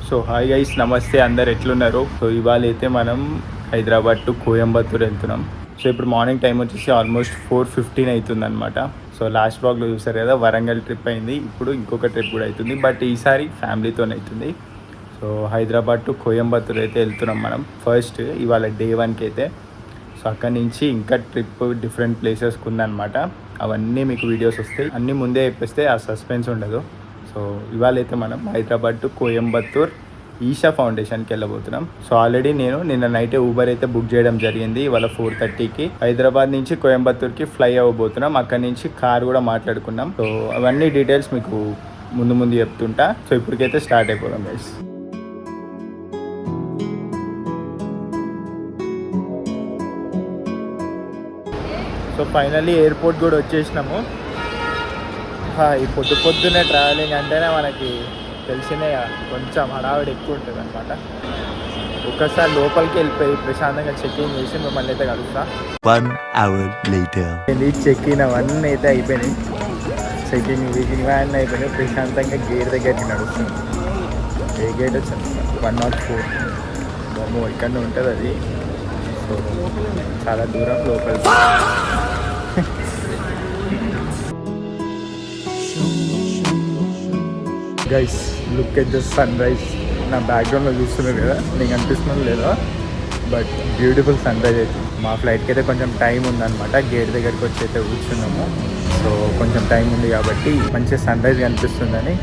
So hi guys, నమస్తే, అందరు ఎట్లున్నారు? సో ఇవాళ అయితే మనం హైదరాబాద్ టు కోయంబత్తూర్ వెళ్తున్నాం. సో ఇప్పుడు మార్నింగ్ టైం వచ్చేసి ఆల్మోస్ట్ 4:15 అవుతుంది అనమాట. సో లాస్ట్ బ్లాగ్లో చూసారు కదా, వరంగల్ ట్రిప్ అయింది. ఇప్పుడు ఇంకొక ట్రిప్ కూడా అవుతుంది, బట్ ఈసారి ఫ్యామిలీతోనే అవుతుంది. సో హైదరాబాద్ టు కోయంబత్తూర్ అయితే వెళ్తున్నాం మనం ఫస్ట్ ఇవాళ డే 1కి అయితే. సో అక్కడి నుంచి ఇంకా ట్రిప్ డిఫరెంట్ ప్లేసెస్కి ఉందన్నమాట. అవన్నీ మీకు వీడియోస్ వస్తాయి, అన్నీ ముందే చెప్పేస్తే ఆ సస్పెన్స్ ఉండదు. సో ఇవాళ అయితే మనం హైదరాబాద్ టు కోయంబత్తూర్ ఈషా ఫౌండేషన్కి వెళ్ళబోతున్నాం. సో ఆల్రెడీ నేను నిన్న నైట్ ఊబర్ అయితే బుక్ చేయడం జరిగింది. ఇవాళ 4:30కి హైదరాబాద్ నుంచి కోయంబత్తూర్కి ఫ్లై అవ్వబోతున్నాం. అక్కడి నుంచి కార్ కూడా మాట్లాడుకున్నాం. సో అవన్నీ డీటెయిల్స్ మీకు ముందు చెప్తుంటా. సో ఇప్పటికైతే స్టార్ట్ అయిపోదాం గైస్. సో ఫైనల్లీ ఎయిర్పోర్ట్ కూడా వచ్చేసినాము. ఈ పొద్దున్నే ట్రావెలింగ్ అంటేనే మనకి తెలిసినే కొంచెం హడావిడి ఎక్కువ ఉంటుంది అనమాట. ఒక్కసారి లోపలికి వెళ్ళిపోయి ప్రశాంతంగా చెక్ఇన్ చేసి మిమ్మల్ని అయితే కలుస్తా. 1 hour later. చెక్ఇన్ అవన్నీ అయితే అయిపోయినాయి. చెక్ఇన్ అన్నీ అయిపోయినాయి. ప్రశాంతంగా గేట్ దగ్గరికి నడుస్తుంది. ఏ గేట్ వచ్చింది? 104. బొమ్మ ఇక్కడ ఉంటుంది అది. సో చాలా దూరం లోపలికి. Guys, look at the sunrise. నా బ్యాక్గ్రౌండ్లో చూస్తున్నారు కదా, నీకు అనిపిస్తున్నది లేదా? బట్ బ్యూటిఫుల్ సన్ రైజ్ అయితే. మా ఫ్లైట్కి అయితే కొంచెం టైం ఉందన్నమాట. గేట్ దగ్గరికి వచ్చి అయితే కూర్చున్నాము. సో కొంచెం టైం ఉంది కాబట్టి మంచిగా సన్ రైజ్ కనిపిస్తుందని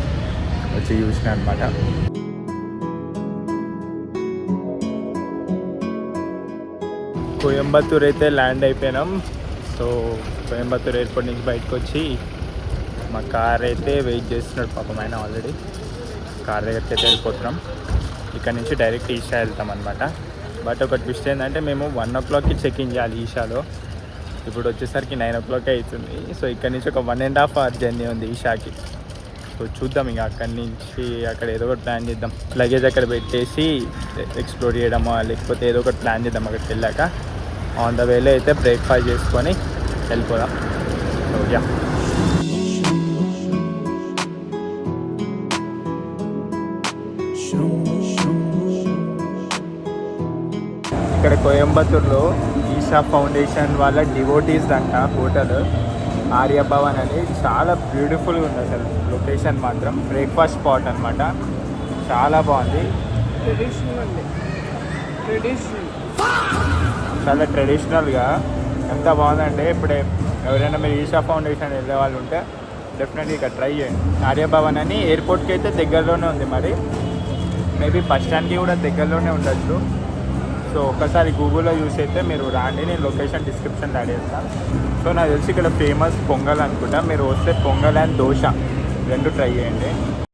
వచ్చి చూసిన అనమాట. కోయంబత్తూర్ అయితే ల్యాండ్ అయిపోయినాం. సో కోయంబత్తూర్ ఎయిర్పోర్ట్ నుంచి బయటకు వచ్చి మా కార్ అయితే వెయిట్ చేస్తున్నాడు పాపం ఆయన. ఆల్రెడీ కార్ దగ్గరికి అయితే వెళ్ళిపోతున్నాం. ఇక్కడ నుంచి డైరెక్ట్ ఈషా వెళ్తాం అనమాట. బట్ ఒక ట్విస్ట్ ఏంటంటే మేము 1 o'clockకి చెక్ఇన్ చేయాలి ఈషాలో. ఇప్పుడు వచ్చేసరికి 9 o'clock అవుతుంది. సో ఇక్కడ నుంచి ఒక 1.5 hour జర్నీ ఉంది ఈషాకి. సో చూద్దాం, ఇక అక్కడి నుంచి అక్కడ ఏదో ఒకటి ప్లాన్ చేద్దాం. లగేజ్ అక్కడ పెట్టేసి ఎక్స్ప్లోర్ చేయడమో లేకపోతే ఏదో ఒకటి ప్లాన్ చేద్దాం. అక్కడికి వెళ్ళాక ఆన్ ద వేలో అయితే బ్రేక్ఫాస్ట్ చేసుకొని వెళ్ళిపోదాం. సో యా, ఇక్కడ కోయంబత్తూర్లో ఈషా ఫౌండేషన్ వాళ్ళ డివోటీస్ అంట హోటల్ ఆర్యభవన్ అని. చాలా బ్యూటిఫుల్గా ఉంది అసలు లొకేషన్ మాత్రం. బ్రేక్ఫాస్ట్ స్పాట్ అనమాట. చాలా బాగుంది. చాలా ట్రెడిషనల్గా ఎంత బాగుందంటే, ఇప్పుడే ఎవరైనా మీరు ఈషా ఫౌండేషన్ వెళ్ళే వాళ్ళు ఉంటే డెఫినెట్గా ఇక్కడ ట్రై చేయండి. ఆర్యభవన్ అని ఎయిర్పోర్ట్కి అయితే దగ్గరలోనే ఉంది. మరి మేబీ బస్ స్టాండ్కి కూడా దగ్గరలోనే ఉండొచ్చు. సో ఒకసారి గూగుల్లో చూసి అయితే మీరు రాండి, నేను లొకేషన్ డిస్క్రిప్షన్లో యాడ్ చేస్తాను. సో నాకు తెలిసి ఇక్కడ ఫేమస్ పొంగల్ అనుకుంటా. మీరు వస్తే పొంగల్ అండ్ దోశ రెండు ట్రై చేయండి.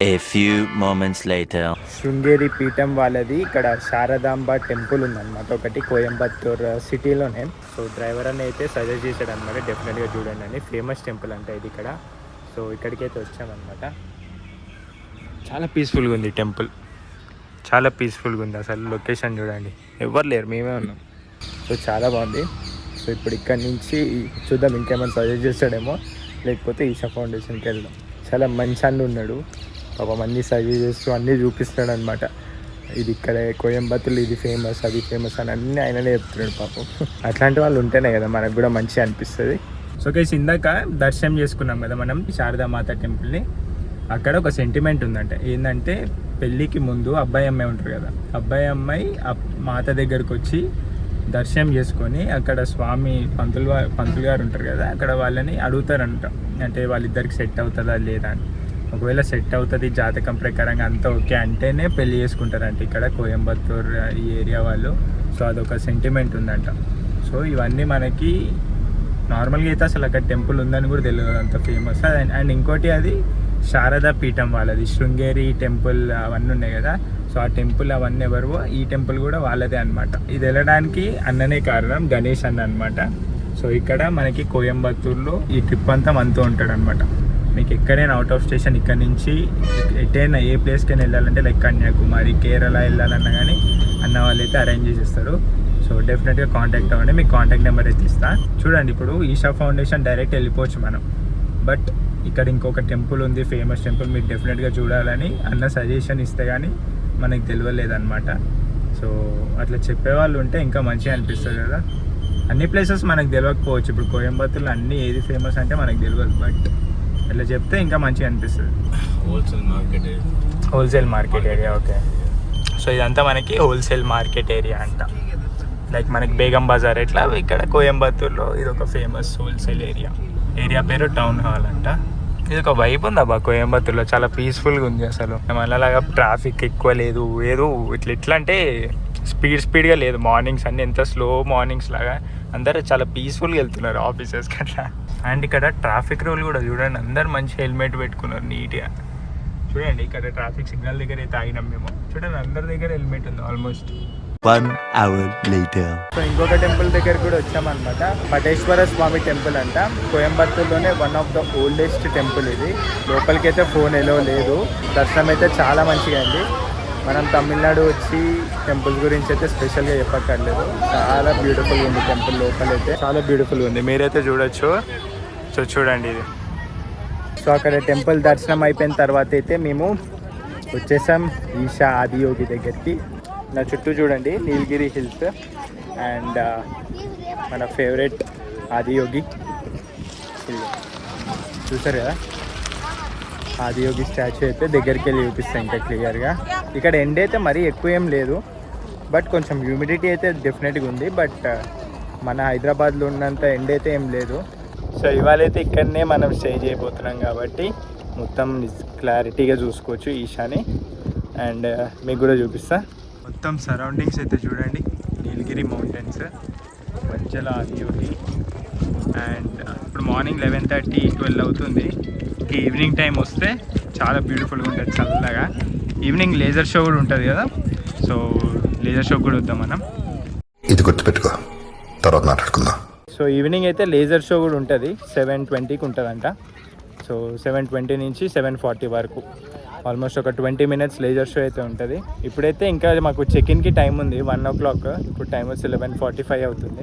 A few moments later. Sringeri పీఠం వాళ్ళది ఇక్కడ శారదాంబ టెంపుల్ ఉందన్నమాట ఒకటి కోయంబత్తూర్ సిటీలోనే. సో డ్రైవర్ అని అయితే సజెస్ట్ చేశాడు అనమాట, డెఫినెట్గా చూడండి అని. ఫేమస్ టెంపుల్ అంటే ఇది ఇక్కడ. సో ఇక్కడికైతే వచ్చామన్నమాట. చాలా పీస్ఫుల్గా ఉంది టెంపుల్, చాలా పీస్ఫుల్గా ఉంది అసలు. లొకేషన్ చూడండి, ఎవరు లేరు, మేమే ఉన్నాం. సో చాలా బాగుంది. సో ఇప్పుడు ఇక్కడ నుంచి చూద్దాం ఇంకేమైనా సజెస్ట్ చేస్తాడేమో, లేకపోతే ఈషా ఫౌండేషన్కి వెళ్దాం. చాలా మంచి అన్న ఉన్నాడు పాపం, అన్నీ సజెస్ట్ చేస్తూ అన్నీ చూపిస్తున్నాడు అనమాట. ఇది ఇక్కడ కోయంబత్తూర్లో ఇది ఫేమస్, అది ఫేమస్ అని అన్నీ ఆయననే చెప్తున్నాడు పాపం. అట్లాంటి వాళ్ళు ఉంటేనే కదా మనకు కూడా మంచిగా అనిపిస్తుంది. సో గైస్, ఇందాక దర్శనం చేసుకున్నాం కదా మనం శారదామాత టెంపుల్ని. అక్కడ ఒక సెంటిమెంట్ ఉందంట. ఏంటంటే పెళ్ళికి ముందు అబ్బాయి అమ్మాయి ఉంటారు కదా, అబ్బాయి అమ్మాయి మాత దగ్గరకు వచ్చి దర్శనం చేసుకొని అక్కడ స్వామి పంతులు గారు ఉంటారు కదా, అక్కడ వాళ్ళని అడుగుతారంట. అంటే వాళ్ళిద్దరికి సెట్ అవుతుందా లేదా అని. ఒకవేళ సెట్ అవుతుంది జాతకం ప్రకారంగా అంతా ఓకే అంటేనే పెళ్ళి చేసుకుంటారంట ఇక్కడ కోయంబత్తూర్ ఈ ఏరియా వాళ్ళు. సో అదొక సెంటిమెంట్ ఉందంట. సో ఇవన్నీ మనకి నార్మల్గా అయితే అసలు అక్కడ టెంపుల్ ఉందని కూడా తెలియదు, అంత ఫేమస్. అండ్ ఇంకోటి అది శారదా పీఠం వాళ్ళది, శృంగేరి టెంపుల్ అవన్నీ ఉన్నాయి కదా. సో ఆ టెంపుల్ అవన్నీ ఎవరివో, ఈ టెంపుల్ కూడా వాళ్ళదే అనమాట. ఇది వెళ్ళడానికి అన్ననే కారణం, గణేష్ అన్న అనమాట. సో ఇక్కడ మనకి కోయంబత్తూర్లో ఈ ట్రిప్ అంతా మనతో ఉంటాడు అనమాట. మీకు ఎక్కడైనా అవుట్ ఆఫ్ స్టేషన్ ఇక్కడ నుంచి ఎటైనా ఏ ప్లేస్కైనా వెళ్ళాలంటే లైక్ కన్యాకుమారి, కేరళ వెళ్ళాలన్నా కానీ అన్న వాళ్ళు అయితే అరేంజ్ చేసేస్తారు. సో డెఫినెట్గా కాంటాక్ట్ అవ్వండి. మీకు కాంటాక్ట్ నెంబర్ అయితే ఇస్తా. చూడండి, ఇప్పుడు ఈషా ఫౌండేషన్ డైరెక్ట్ వెళ్ళిపోవచ్చు మనం. బట్ ఇక్కడ ఇంకొక టెంపుల్ ఉంది, ఫేమస్ టెంపుల్, మీరు డెఫినెట్గా చూడాలని అన్న సజెషన్ ఇస్తే కానీ మనకి తెలియలేదన్నమాట. సో అట్లా చెప్పేవాళ్ళు ఉంటే ఇంకా మంచిగా అనిపిస్తుంది కదా. అన్ని ప్లేసెస్ మనకు తెలియకపోవచ్చు. ఇప్పుడు కోయంబత్తూర్లో అన్నీ ఏది ఫేమస్ అంటే మనకు తెలియదు, బట్ ఇట్లా చెప్తే ఇంకా మంచిగా అనిపిస్తుంది. Wholesale market area, okay. So ఇదంతా మనకి హోల్సేల్ మార్కెట్ ఏరియా అంట. లైక్ మనకి బేగం బజార్ ఎట్లా, ఇక్కడ కోయంబత్తూర్లో ఇది ఒక ఫేమస్ హోల్సేల్ ఏరియా పేరు టౌన్ హాల్ అంట. ఇది ఒక వైబ్ ఉంది అబ్బా కోయంబత్తూర్లో, చాలా పీస్ఫుల్గా ఉంది అసలు. మనలాగా ట్రాఫిక్ ఎక్కువ లేదు, ఏదో ఇట్లా అంటే స్పీడ్గా లేదు. మార్నింగ్స్ అన్నీ ఎంత స్లో మార్నింగ్స్ లాగా అందరూ చాలా పీస్ఫుల్గా వెళ్తున్నారు ఆఫీసెస్కి అట్లా. అండ్ ఇక్కడ ట్రాఫిక్ రూల్ కూడా చూడండి, అందరు మంచి హెల్మెట్ పెట్టుకున్నారు నీట్గా. చూడండి ఇక్కడ ట్రాఫిక్ సిగ్నల్ దగ్గర అయితే ఆగినాం మేము. చూడండి అందరి దగ్గర హెల్మెట్ ఉంది ఆల్మోస్ట్. 1 hour later. సో ఇంకొక టెంపుల్ దగ్గర కూడా వచ్చామన్నమాట. పటేశ్వర స్వామి టెంపుల్ అంట. కోయంబత్తూర్లోనే one of the oldest temple ఇది. లోపలికి అయితే ఫోన్ ఎలో లేదు. దర్శనం అయితే చాలా మంచిగా అయింది. మనం తమిళనాడు వచ్చి టెంపుల్ గురించి అయితే స్పెషల్గా చెప్పక్కర్లేదు. చాలా బ్యూటిఫుల్గా ఉంది టెంపుల్. లోపలైతే చాలా బ్యూటిఫుల్గా ఉంది, మీరైతే చూడొచ్చు. సో చూడండి ఇది. సో అక్కడ టెంపుల్ దర్శనం అయిపోయిన తర్వాత అయితే మేము వచ్చేసాం ఈషా ఆదియోగి దగ్గరికి. నా చుట్టూ చూడండి నీలగిరి హిల్స్ అండ్ మన ఫేవరెట్ ఆదియోగి చూసారు కదా. ఆదియోగి స్టాచ్యూ అయితే దగ్గరికి వెళ్ళి చూపిస్తాను ఇంకా క్లియర్గా. ఇక్కడ ఎండ అయితే మరీ ఎక్కువ ఏం లేదు, బట్ కొంచెం హ్యూమిడిటీ అయితే డెఫినెట్గా ఉంది. బట్ మన హైదరాబాద్లో ఉన్నంత ఎండ అయితే ఏం లేదు. సో ఇవాళైతే ఇక్కడనే మనం స్టే చేయబోతున్నాం కాబట్టి మొత్తం క్లారిటీగా చూసుకోవచ్చు ఈషాని. అండ్ మీకు కూడా చూపిస్తా. మొత్తం సరౌండింగ్స్ అయితే చూడండి, నీలగిరి మౌంటైన్స్ మధ్యలో ఆదియోగి. అండ్ ఇప్పుడు మార్నింగ్ 11:30, 12 అవుతుంది. ఈవినింగ్ టైం వస్తే చాలా బ్యూటిఫుల్గా ఉంటుంది చల్లగా. ఈవినింగ్ లేజర్ షో కూడా ఉంటుంది కదా, సో లేజర్ షో కూడా వద్దాం మనం. ఇది గుర్తుపెట్టుకో, తర్వాత మాట్లాడుకుందాం. సో ఈవినింగ్ అయితే లేజర్ షో కూడా ఉంటుంది. 7:20కి ఉంటుందంట. సో 7:20 నుంచి 7:40 వరకు ఆల్మోస్ట్ ఒక 20 minutes లేజర్ షో అయితే ఉంటుంది. ఇప్పుడైతే ఇంకా మాకు చెక్-ఇన్కి టైం ఉంది 1 o'clock. ఇప్పుడు టైం వచ్చి 11:45 అవుతుంది.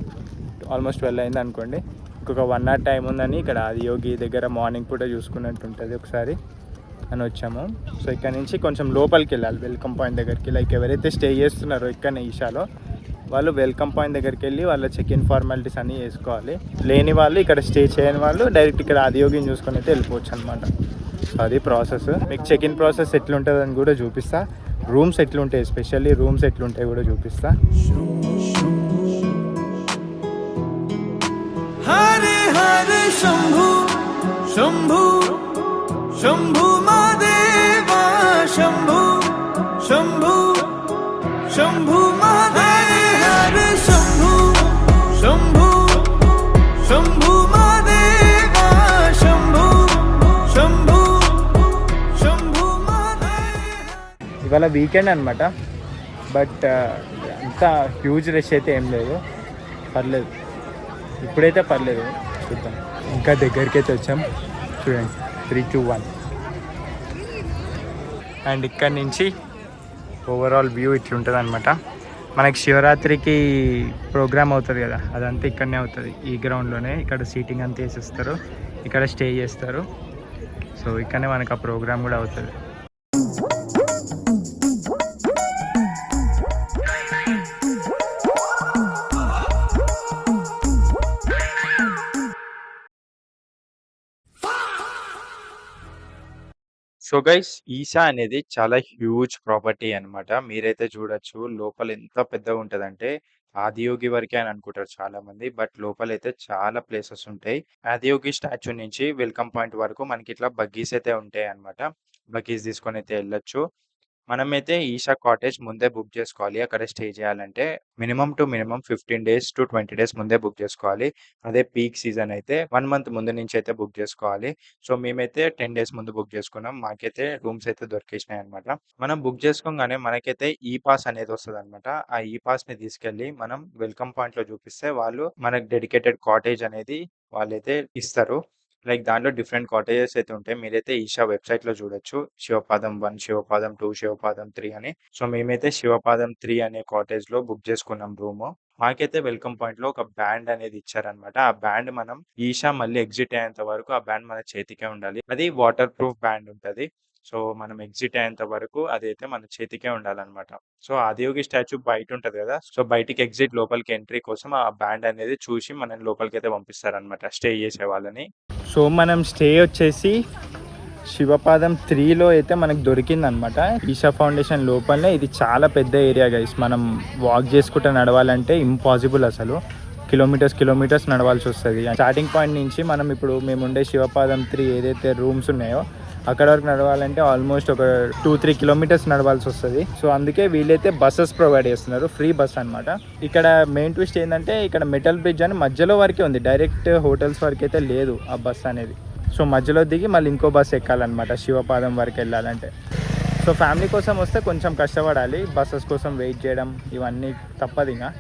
ఆల్మోస్ట్ 12 అయింది అనుకోండి. ఇంకొక 1 hour టైం ఉందని ఇక్కడ ఆదియోగి దగ్గర మార్నింగ్ పూట చూసుకున్నట్టు ఉంటుంది ఒకసారి అని వచ్చాము. సో ఇక్కడ నుంచి కొంచెం లోపలికి వెళ్ళాలి వెల్కమ్ పాయింట్ దగ్గరికి. లైక్ ఎవరైతే స్టే చేస్తున్నారో ఇక్కడనే ఈషాలో, వాళ్ళు వెల్కమ్ పాయింట్ దగ్గరికి వెళ్ళి వాళ్ళ చెక్-ఇన్ ఫార్మాలిటీస్ అన్నీ చేసుకోవాలి. లేని వాళ్ళు, ఇక్కడ స్టే చేయని వాళ్ళు డైరెక్ట్ ఇక్కడ ఆదియోగిని చూసుకొని అయితే వెళ్ళిపోవచ్చు అనమాట. సో అది ప్రాసెస్. మీకు చెక్-ఇన్ ప్రాసెస్ ఎట్లుంటుంది అని కూడా చూపిస్తా. రూమ్స్ ఎట్లుంటాయి, ఎస్పెషల్లీ రూమ్స్ ఎట్లుంటాయి కూడా చూపిస్తా. హరే హరే శంభు శంభు శంభు మహాదేవా శంభు శంభు శంభు మహాదేవ హరే శంభు శంభు శంభు మహాదేవా శంభు శంభు శంభు మహాదేవ. ఇవాళ వీకెండ్ అనమాట, బట్ అంత హ్యూజ్ రష్ అయితే ఏం లేదు, పర్లేదు. ఇప్పుడైతే పర్లేదు, చూద్దాం. ఇంకా దగ్గరికి అయితే వచ్చాం చూడండి. 3, 2, 1. అండ్ ఇక్కడ నుంచి ఓవరాల్ వ్యూ ఇట్లుంటుంది అనమాట. మనకి శివరాత్రికి ప్రోగ్రామ్ అవుతుంది కదా, అదంతా ఇక్కడనే అవుతుంది, ఈ గ్రౌండ్లోనే. ఇక్కడ సీటింగ్ అంతా వేసేస్తారు, ఇక్కడ స్టే చేస్తారు. సో ఇక్కడనే మనకు ఆ ప్రోగ్రామ్ కూడా అవుతుంది. సో గైస్, ఈషా అనేది చాలా హ్యూజ్ ప్రాపర్టీ అన్నమాట. మీరైతే చూడొచ్చు లోపల ఎంత పెద్దగా ఉంటదంటే ఆదియోగి వరకే అని అనుకుంటారు చాలా మంది. బట్ లోపలైతే చాలా ప్లేసెస్ ఉంటాయి. ఆదియోగి స్టాచ్యూ నుంచి వెల్కమ్ పాయింట్ వరకు మనకి ఇట్లా బగ్గీస్ అయితే ఉంటాయి అన్నమాట. బగ్గీస్ తీసుకొని అయితే వెళ్ళొచ్చు. మనమైతే ఈషా కాటేజ్ ముందే బుక్ చేసుకోవాలి. అక్కడ స్టే చేయాలంటే మినిమం 15 days to 20 days ముందే బుక్ చేసుకోవాలి. అదే పీక్ సీజన్ అయితే 1 month ముందు నుంచి అయితే బుక్ చేసుకోవాలి. సో మేమైతే 10 days ముందు బుక్ చేసుకున్నాం. మాకైతే రూమ్స్ అయితే దొరికేసినాయి అనమాట. మనం బుక్ చేసుకోగానే మనకైతే ఈ పాస్ అనేది వస్తుంది అనమాట. ఆ ఈ పాస్ ని తీసుకెళ్లి మనం వెల్కమ్ పాయింట్ లో చూపిస్తే వాళ్ళు మనకు డెడికేటెడ్ కాటేజ్ అనేది వాళ్ళైతే ఇస్తారు. లైక్ దాంట్లో డిఫరెంట్ కాటేజెస్ అయితే ఉంటాయి. మీరైతే ఈషా వెబ్సైట్ లో చూడొచ్చు. శివపాదం 1, శివపాదం 2, శివపాదం 3 అని. సో మేమైతే శివపాదం 3 అనే కాటేజ్ లో బుక్ చేసుకున్నాం రూమ్. మాకైతే వెల్కమ్ పాయింట్ లో ఒక బ్యాండ్ అనేది ఇచ్చారనమాట. ఆ బ్యాండ్ మనం ఈషా మళ్ళీ ఎగ్జిట్ అయ్యేంత వరకు ఆ బ్యాండ్ మన చేతికే ఉండాలి. అది వాటర్ ప్రూఫ్ బ్యాండ్ ఉంటది. సో మనం ఎగ్జిట్ అయ్యేంత వరకు అదైతే మన చేతికే ఉండాలన్నమాట. సో ఆదియోగి స్టాచ్యూ బయట ఉంటది కదా! సో బయటికి ఎగ్జిట్ లోపలికి ఎంట్రీ కోసం ఆ బ్యాండ్ అనేది చూసి మనల్ని లోపలికైతే పంపిస్తారనమాట స్టే చేసే వాళ్ళని. సో మనం స్టే వచ్చేసి శివపాదం 3లో అయితే మనకు దొరికిందనమాట. ఈషా ఫౌండేషన్ లోపలనే. ఇది చాలా పెద్ద ఏరియా గైస్. మనం వాక్ చేసుకుంటూ నడవాలంటే ఇంపాసిబుల్ అసలు. కిలోమీటర్స్ నడవాల్సి వస్తుంది. స్టార్టింగ్ పాయింట్ నుంచి మనం ఇప్పుడు మేముండే శివపాదం 3 ఏదైతే రూమ్స్ ఉన్నాయో అక్కడ వరకు నడవాలంటే ఆల్మోస్ట్ ఒక 2-3 కిలోమీటర్స్ నడవాల్సి వస్తుంది. సో అందుకే వీళ్ళైతే బస్సెస్ ప్రొవైడ్ చేస్తున్నారు, ఫ్రీ బస్ అనమాట. ఇక్కడ మెయిన్ ట్విస్ట్ ఏంటంటే ఇక్కడ మెటల్ బ్రిడ్జ్ అని మధ్యలో వరకే ఉంది, డైరెక్ట్ హోటల్స్ వరకు అయితే లేదు ఆ బస్ అనేది. సో మధ్యలో దిగి మళ్ళీ ఇంకో బస్ ఎక్కాలన్నమాట శివపాదం వరకు వెళ్ళాలంటే. సో ఫ్యామిలీ కోసం వస్తే కొంచెం కష్టపడాలి, బస్సెస్ కోసం వెయిట్ చేయడం ఇవన్నీ తప్పదు ఇంకా,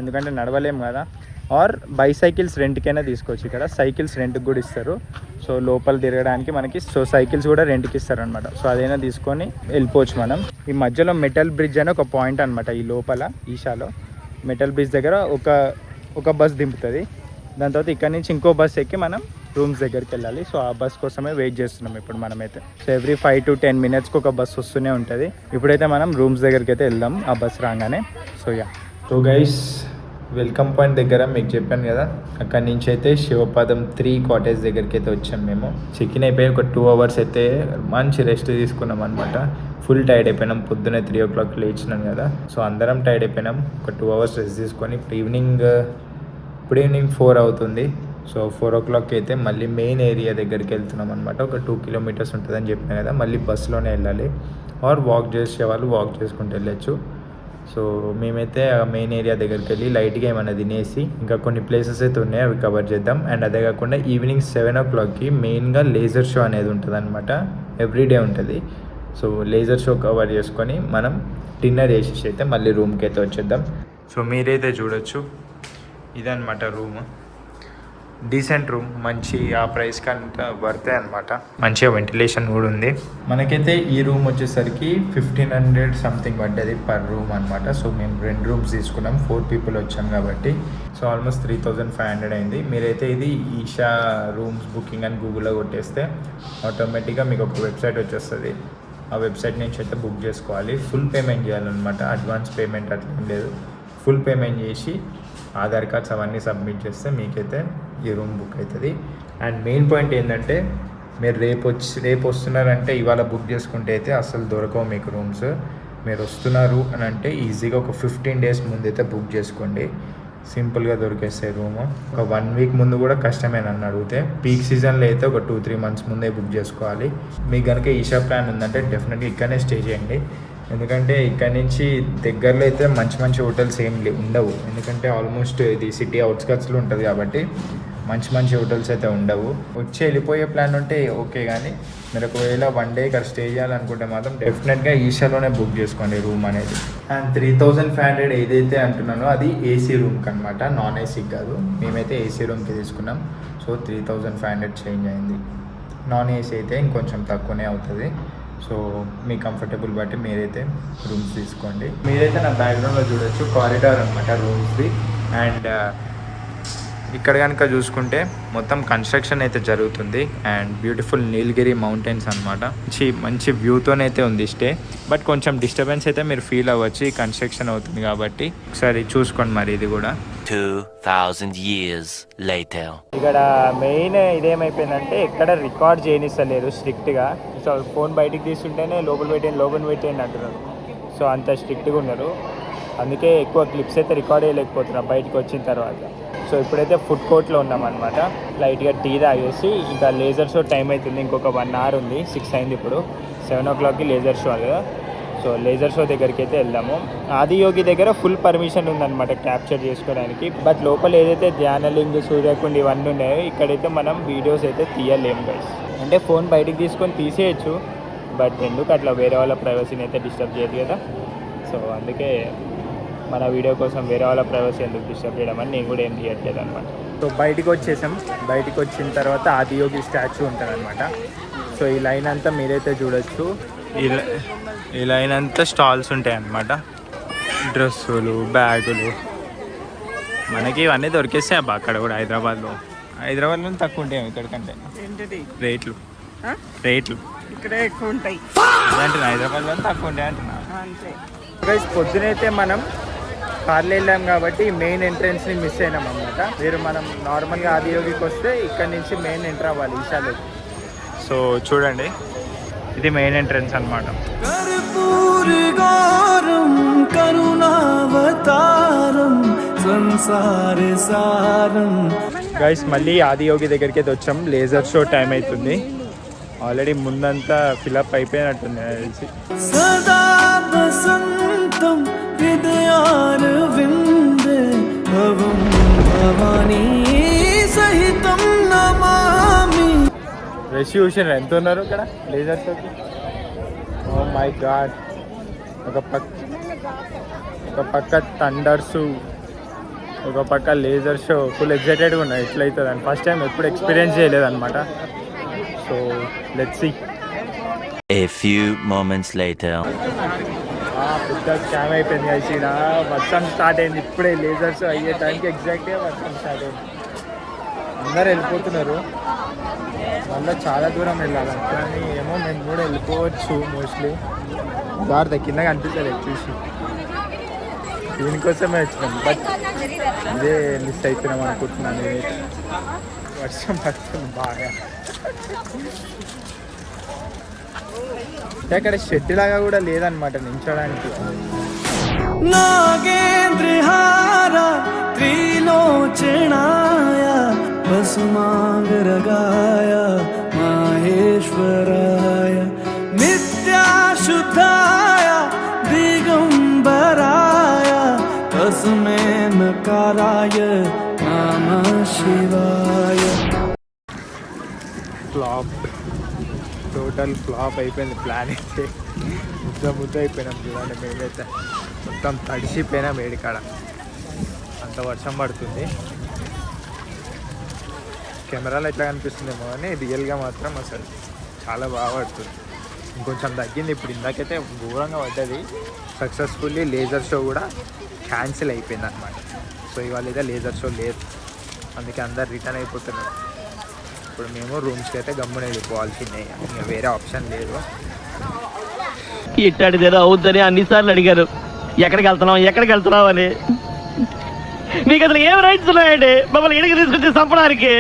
ఎందుకంటే నడవలేం కదా. ఆర్ బైసైకిల్స్ రెంట్కైనా తీసుకోవచ్చు. ఇక్కడ సైకిల్స్ రెంట్కి కూడా ఇస్తారు. సో లోపల తిరగడానికి మనకి సైకిల్స్ కూడా రెంట్కి ఇస్తారు అనమాట. సో అదైనా తీసుకొని వెళ్ళిపోవచ్చు మనం. ఈ మధ్యలో మెటల్ బ్రిడ్జ్ అని ఒక పాయింట్ అనమాట. ఈ లోపల ఈషాలో మెటల్ బ్రిడ్జ్ దగ్గర ఒక బస్ దింపుతుంది. దాని తర్వాత ఇక్కడ నుంచి ఇంకో బస్ ఎక్కి మనం రూమ్స్ దగ్గరికి వెళ్ళాలి. సో ఆ బస్ కోసమే వెయిట్ చేస్తున్నాం ఇప్పుడు మనమైతే. సో ఎవ్రీ 5 to 10 minutesకి ఒక బస్ వస్తూనే ఉంటుంది. ఇప్పుడైతే మనం రూమ్స్ దగ్గరికి అయితే వెళ్దాం ఆ బస్ రాగానే. సో గైస్ వెల్కమ్ పాయింట్ దగ్గర మీకు చెప్పాను కదా, అక్కడి నుంచి అయితే శివపాదం 3 కాటేజ్ దగ్గరికి అయితే వచ్చాం మేము. చెక్ ఇన్ అయిపోయి ఒక 2 hours అయితే మంచి రెస్ట్ తీసుకున్నాం అనమాట. ఫుల్ టైర్డ్ అయిపోయినాం. పొద్దున్నే 3 o'clock లేచినాం కదా. సో అందరం టైర్డ్ అయిపోయినాం. ఒక 2 hours రెస్ట్ తీసుకొని ఇప్పుడు ఈవినింగ్ 4 అవుతుంది. సో 4 o'clock అయితే మళ్ళీ మెయిన్ ఏరియా దగ్గరికి వెళ్తున్నాం అనమాట. ఒక 2 kilometers ఉంటుందని చెప్పినా కదా, మళ్ళీ బస్సులోనే వెళ్ళాలి. ఆర్ వాక్ చేసే వాళ్ళు వాక్ చేసుకుంటూ వెళ్ళచ్చు. సో మేమైతే ఆ మెయిన్ ఏరియా దగ్గరికి వెళ్ళి లైట్గా ఏమైనా తినేసి ఇంకా కొన్ని ప్లేసెస్ అయితే ఉన్నాయి అవి కవర్ చేద్దాం. అండ్ అదే కాకుండా ఈవినింగ్ 7 o'clockకి మెయిన్గా లేజర్ షో అనేది ఉంటుంది అనమాట. ఎవ్రీడే ఉంటుంది. సో లేజర్ షో కవర్ చేసుకొని మనం డిన్నర్ చేసేసి అయితే మళ్ళీ రూమ్కి అయితే వచ్చేద్దాం. సో మీరైతే చూడొచ్చు, ఇదనమాట రూమ్. డీసెంట్ రూమ్, మంచి ఆ ప్రైస్ కంటే వర్తే అనమాట. మంచిగా వెంటిలేషన్ కూడా ఉంది. మనకైతే ఈ రూమ్ వచ్చేసరికి 1500 సంథింగ్ పడ్డది పర్ రూమ్ అనమాట. సో మేము 2 rooms తీసుకున్నాం, 4 people వచ్చాం కాబట్టి. సో ఆల్మోస్ట్ 3500 అయింది. మీరైతే ఇది ఈషా రూమ్స్ బుకింగ్ అని గూగుల్లో కొట్టేస్తే ఆటోమేటిక్గా మీకు ఒక వెబ్సైట్ వచ్చేస్తుంది. ఆ వెబ్సైట్ నుంచి అయితే బుక్ చేసుకోవాలి. ఫుల్ పేమెంట్ చేయాలన్నమాట, అడ్వాన్స్ పేమెంట్ అట్లా ఏం లేదు. ఫుల్ పేమెంట్ చేసి ఆధార్ కార్డ్స్ అవన్నీ సబ్మిట్ చేస్తే మీకైతే ఈ రూమ్ బుక్ అవుతుంది. అండ్ మెయిన్ పాయింట్ ఏంటంటే మీరు రేపు వస్తున్నారంటే ఇవాళ బుక్ చేసుకుంటే అయితే అసలు దొరకవు మీకు రూమ్స్. మీరు వస్తున్నారు అని అంటే ఈజీగా ఒక 15 days ముందైతే బుక్ చేసుకోండి, సింపుల్గా దొరికేస్తాయి రూము. ఒక 1 week ముందు కూడా కష్టమే నన్ను అడిగితే. పీక్ సీజన్లో అయితే ఒక 2-3 months ముందే బుక్ చేసుకోవాలి. మీకు కనుక ఈషా ప్లాన్ ఉందంటే డెఫినెట్గా ఇక్కడనే స్టే చేయండి. ఎందుకంటే ఇక్కడ నుంచి దగ్గరలో అయితే మంచి హోటల్స్ ఏం ఉండవు. ఎందుకంటే ఆల్మోస్ట్ ఇది సిటీ అవుట్స్కట్స్లో ఉంటుంది కాబట్టి మంచి హోటల్స్ అయితే ఉండవు. వచ్చి వెళ్ళిపోయే ప్లాన్ ఉంటే ఓకే, కానీ మీరు ఒకవేళ 1 day ఇక్కడ స్టే చేయాలనుకుంటే మాత్రం డెఫినెట్గా ఈషాలోనే బుక్ చేసుకోండి రూమ్ అనేది. అండ్ 3500 ఏదైతే అంటున్నానో అది ఏసీ రూమ్కి అనమాట, నాన్ ఏసీకి కాదు. మేమైతే ఏసీ రూమ్కి తీసుకున్నాం. సో 3500 చేంజ్ అయింది. నాన్ ఏసీ అయితే ఇంకొంచెం తక్కువనే అవుతుంది. సో మీ కంఫర్టబుల్ బట్టి మీరైతే రూమ్స్ తీసుకోండి. మీరైతే నా బ్యాక్గ్రౌండ్లో చూడొచ్చు కారిడార్ అనమాట రూమ్స్ది. అండ్ ఇక్కడ కనుక చూసుకుంటే మొత్తం కన్స్ట్రక్షన్ అయితే జరుగుతుంది. అండ్ బ్యూటిఫుల్ నీలగిరి మౌంటైన్స్ అనమాట. మంచి వ్యూతోనైతే ఉంది స్టే. బట్ కొంచెం డిస్టర్బెన్స్ అయితే మీరు ఫీల్ అవ్వచ్చు, ఈ కన్స్ట్రక్షన్ అవుతుంది కాబట్టి. ఒకసారి చూసుకోండి మరి ఇది కూడా. 2000 years later. ఇక్కడ మెయిన్ ఇదేమైపోయిందంటే ఎక్కడ రికార్డ్ చేయనిస్తలేరు స్ట్రిక్ట్గా. సో ఫోన్ బయటికి తీసుకుంటేనే లోపల పెట్టేయండి అంటున్నారు. సో అంత స్ట్రిక్ట్గా ఉన్నారు. అందుకే ఎక్కువ క్లిప్స్ అయితే రికార్డ్ చేయలేకపోతున్నాం బయటకు వచ్చిన తర్వాత. సో ఇప్పుడైతే ఫుడ్ కోర్ట్లో ఉన్నామన్నమాట. లైట్గా టీ తాగేసి ఇంకా లేజర్ షో టైం అవుతుంది. ఇంకొక 1 hour ఉంది. 6 అయింది ఇప్పుడు. 7 o'clockకి లేజర్ షో కదా. సో లేజర్ షో దగ్గరికి అయితే వెళ్దాము. ఆదియోగి దగ్గర ఫుల్ పర్మిషన్ ఉందన్నమాట క్యాప్చర్ చేసుకోవడానికి. బట్ లోపల ఏదైతే ధ్యానలింగ్, సూర్యకుండి ఇవన్నీ ఉన్నాయో ఇక్కడైతే మనం వీడియోస్ అయితే తీయలేము గైస్. అంటే ఫోన్ బయటికి తీసుకొని తీసేయచ్చు, బట్ ఎందుకు అట్లా వేరే వాళ్ళ ప్రైవసీని అయితే డిస్టర్బ్ చేయదు కదా. సో అందుకే మన వీడియో కోసం వేరే వాళ్ళ ప్రైవసీ ఎందుకు డిస్టర్బ్ చేయడం అని నేను కూడా ఏం తీయట్లేదు అనమాట. సో బయటికి వచ్చేసాం. బయటికి వచ్చిన తర్వాత ఆదియోగి స్టాచ్యూ ఉంటుంది అనమాట. సో ఈ లైన్ అంతా మీరైతే చూడొచ్చు. ఈ లైన్ అంతా స్టాల్స్ ఉంటాయి అన్నమాట. డ్రెస్సులు, బ్యాగులు, మనకి ఇవన్నీ దొరికేస్తాయి అబ్బా అక్కడ కూడా. హైదరాబాద్లో తక్కువ ఉంటాయి ఇక్కడికంటే రేట్లు. ఇక్కడే ఎక్కువ ఉంటాయి అంటున్నా హైదరాబాద్లో తక్కువ ఉండే అంటున్నా. అంతే. గైస్ పొద్దునైతే మనం కార్లో వెళ్ళాం కాబట్టి మెయిన్ ఎంట్రన్స్ని మిస్ అయినాం అనమాట. మీరు మనం నార్మల్గా ఆదియోగికి వస్తే ఇక్కడ నుంచి మెయిన్ ఎంటర్ అవ్వాలి ఈశాలోకి. సో చూడండి ఇది మెయిన్ ఎంట్రన్స్ అనమాట. कर्पूरगारं करुणावतारं संसारसारं. గైస్ మళ్ళీ ఆదియోగి దగ్గరికి అయితే వచ్చాం. లేజర్ షో టైం అవుతుంది. ఆల్రెడీ ముందంతా ఫిలప్ అయిపోయినట్టుంది నాకు తెలిసి. सदा वसन्तं हृदयारविन्दे भवं भवानी सहितं नमामि. రష్ చూసారు ఎంత ఉన్నారు ఇక్కడ లేజర్ షోకి. Oh my god. ఒక పక్క థండర్స్, ఒక పక్క లేజర్ షో. ఫుల్ ఎక్సైటెడ్గా ఉన్నాయి ఎట్లయితుంది అని. ఫస్ట్ టైం ఎప్పుడు ఎక్స్పీరియన్స్ చేయలేదన్నమాట. So let's see. A few moments later. పెద్ద స్కామ్ అయిపోయింది అయితే. ఇక్కడ వర్షం స్టార్ట్ అయింది ఇప్పుడే. లేజర్ షో అయ్యే టైంకి ఎగ్జాక్ట్గా వర్షం స్టార్ట్ అయింది. అందరు వెళ్ళిపోతున్నారు. మళ్ళీ చాలా దూరం వెళ్ళాలి. కానీ ఏమో మేము కూడా వెళ్ళిపోవచ్చు మోస్ట్లీ. దారి కింద కనిపించలేదు చూసి. దీనికోసమే వచ్చినాం. బట్ ఇదే మిస్ అవుతున్నాం అనుకుంటున్నాను నేనైతే. వర్షం పడుతుంది బాగా. అక్కడ షెడ్ లాగా కూడా లేదనమాట నించోడానికి. नागेन्द्रहार त्रिलोचनाय वसुमागरगाय माहेश्वराय नित्याशुद्धाय दिगंबराय तस्मै नकाराय नमः शिवाय. ఫ్లాప్, టోటల్ ఫ్లాప్ అయిపోయింది ప్లాన్ అయితే. ముద్ద అయిపోయినాం చూడండి. మేమైతే మొత్తం తడిసిపోయినాం వేడికాడ. అంత వర్షం పడుతుంది. కెమెరాలో ఎట్లా కనిపిస్తుందేమో కానీ రియల్గా మాత్రం అసలు చాలా బాగా పడుతుంది. ఇంకొంచెం తగ్గింది ఇప్పుడు. ఇందాకైతే ఘోరంగా పడ్డది. సక్సెస్ఫుల్లీ లేజర్ షో కూడా క్యాన్సిల్ అయిపోయింది అనమాట. సో ఇవాళ అయితే లేజర్ షో లేదు. అందుకే అందరు రిటర్న్ అయిపోతున్నారు. ఇప్పుడు మేము రూమ్స్కి అయితే గమ్మున వెళ్ళిపోవాల్సిందే. ఇంకా వేరే ఆప్షన్ లేదు. ఇట్టాడిదేదో అవుద్దని అన్నిసార్లు అడిగారు. ఎక్కడికి వెళ్తున్నావు అని. మీకు అసలు ఏం రైట్స్ ఉన్నాయండి మమ్మల్ని ఇడికి తీసుకొచ్చి చంపడానికి?